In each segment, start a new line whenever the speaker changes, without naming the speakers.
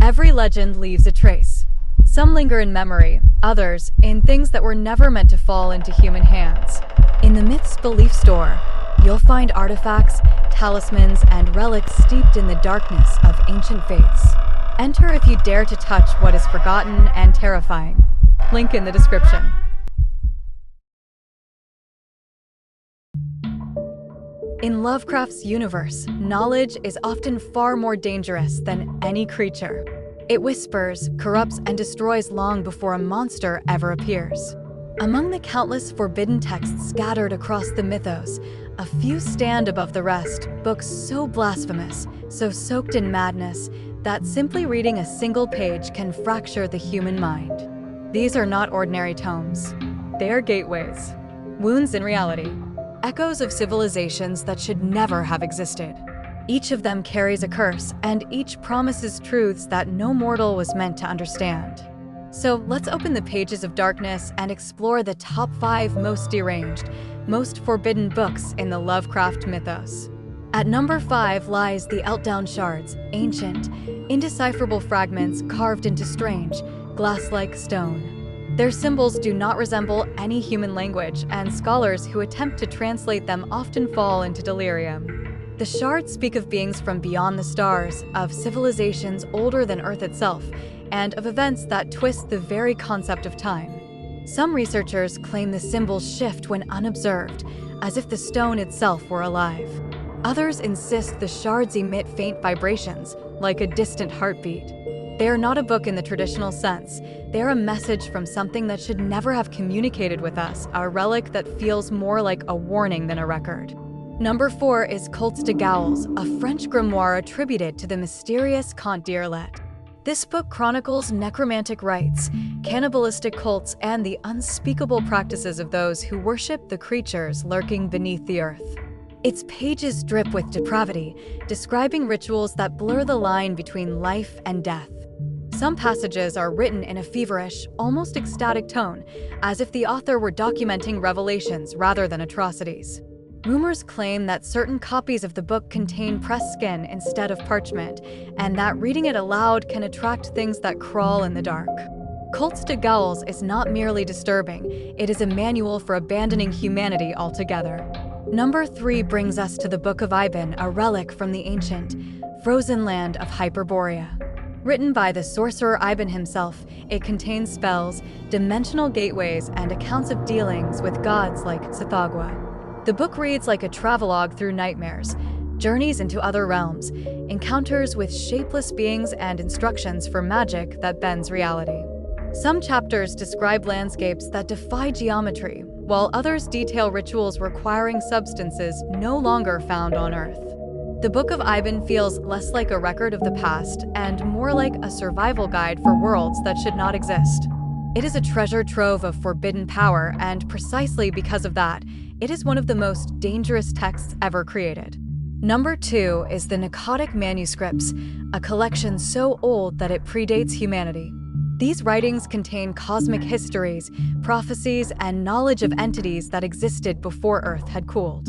Every legend leaves a trace. Some linger in memory, others in things that were never meant to fall into human hands. In the Myths Belief Store, you'll find artifacts, talismans, and relics steeped in the darkness of ancient faiths. Enter if you dare to touch what is forgotten and terrifying. Link in the description. In Lovecraft's universe, knowledge is often far more dangerous than any creature. It whispers, corrupts, and destroys long before a monster ever appears. Among the countless forbidden texts scattered across the mythos, a few stand above the rest, books so blasphemous, so soaked in madness, that simply reading a single page can fracture the human mind. These are not ordinary tomes. They are gateways, wounds in reality, echoes of civilizations that should never have existed. Each of them carries a curse, and each promises truths that no mortal was meant to understand. So let's open the pages of darkness and explore the top 5 most deranged, most forbidden books in the Lovecraft mythos. At number 5 lies the Eltdown Shards, ancient, indecipherable fragments carved into strange, glass-like stone. Their symbols do not resemble any human language, and scholars who attempt to translate them often fall into delirium. The shards speak of beings from beyond the stars, of civilizations older than Earth itself, and of events that twist the very concept of time. Some researchers claim the symbols shift when unobserved, as if the stone itself were alive. Others insist the shards emit faint vibrations, like a distant heartbeat. They are not a book in the traditional sense. They are a message from something that should never have communicated with us, a relic that feels more like a warning than a record. Number 4 is Cultes de Gaules, a French grimoire attributed to the mysterious Comte d'Irlet. This book chronicles necromantic rites, cannibalistic cults, and the unspeakable practices of those who worship the creatures lurking beneath the earth. Its pages drip with depravity, describing rituals that blur the line between life and death. Some passages are written in a feverish, almost ecstatic tone, as if the author were documenting revelations rather than atrocities. Rumors claim that certain copies of the book contain pressed skin instead of parchment, and that reading it aloud can attract things that crawl in the dark. Cultes de Gaules is not merely disturbing, it is a manual for abandoning humanity altogether. Number 3 brings us to the Book of Iban, a relic from the ancient, frozen land of Hyperborea. Written by the sorcerer Iban himself, it contains spells, dimensional gateways, and accounts of dealings with gods like Tsathoggua. The book reads like a travelogue through nightmares, journeys into other realms, encounters with shapeless beings, and instructions for magic that bends reality. Some chapters describe landscapes that defy geometry, while others detail rituals requiring substances no longer found on Earth. The Book of Iban feels less like a record of the past and more like a survival guide for worlds that should not exist. It is a treasure trove of forbidden power, and precisely because of that, it is one of the most dangerous texts ever created. Number 2 is the Necrotic Manuscripts, a collection so old that it predates humanity. These writings contain cosmic histories, prophecies, and knowledge of entities that existed before Earth had cooled.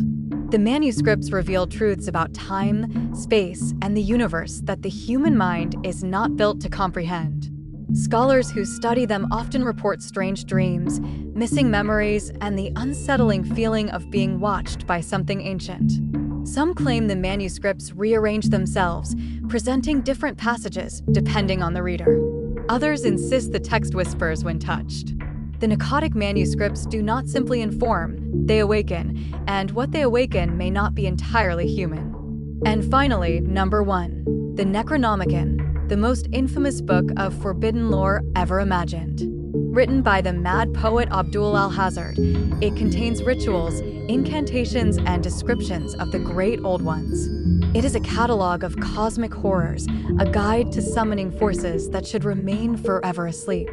The manuscripts reveal truths about time, space, and the universe that the human mind is not built to comprehend. Scholars who study them often report strange dreams, missing memories, and the unsettling feeling of being watched by something ancient. Some claim the manuscripts rearrange themselves, presenting different passages depending on the reader. Others insist the text whispers when touched. The Necrotic Manuscripts do not simply inform, they awaken, and what they awaken may not be entirely human. And finally, number 1, the Necronomicon, the most infamous book of forbidden lore ever imagined. Written by the mad poet Abdul Alhazard, it contains rituals, incantations, and descriptions of the Great Old Ones. It is a catalog of cosmic horrors, a guide to summoning forces that should remain forever asleep.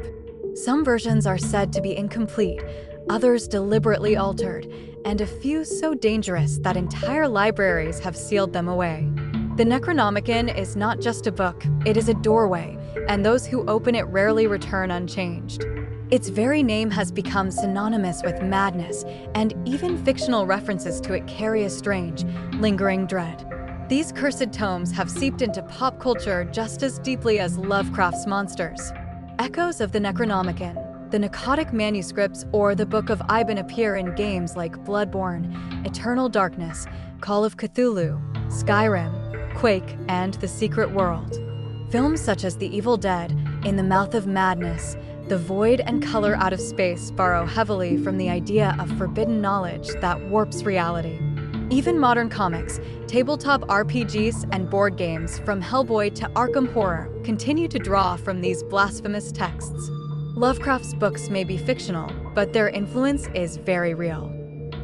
Some versions are said to be incomplete, others deliberately altered, and a few so dangerous that entire libraries have sealed them away. The Necronomicon is not just a book, it is a doorway, and those who open it rarely return unchanged. Its very name has become synonymous with madness, and even fictional references to it carry a strange, lingering dread. These cursed tomes have seeped into pop culture just as deeply as Lovecraft's monsters. Echoes of the Necronomicon, the Narcotic Manuscripts, or the Book of Ibon appear in games like Bloodborne, Eternal Darkness, Call of Cthulhu, Skyrim, Quake, and The Secret World. Films such as The Evil Dead, In the Mouth of Madness, The Void, and Color Out of Space borrow heavily from the idea of forbidden knowledge that warps reality. Even modern comics, tabletop RPGs, and board games from Hellboy to Arkham Horror continue to draw from these blasphemous texts. Lovecraft's books may be fictional, but their influence is very real.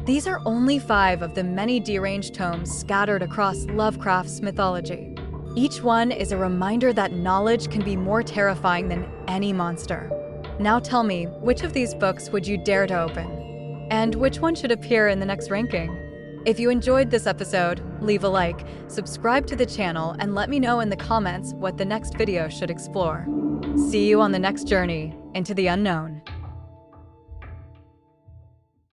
These are only 5 of the many deranged tomes scattered across Lovecraft's mythology. Each one is a reminder that knowledge can be more terrifying than any monster. Now tell me, which of these books would you dare to open? And which one should appear in the next ranking? If you enjoyed this episode, leave a like, subscribe to the channel, and let me know in the comments what the next video should explore. See you on the next journey into the unknown.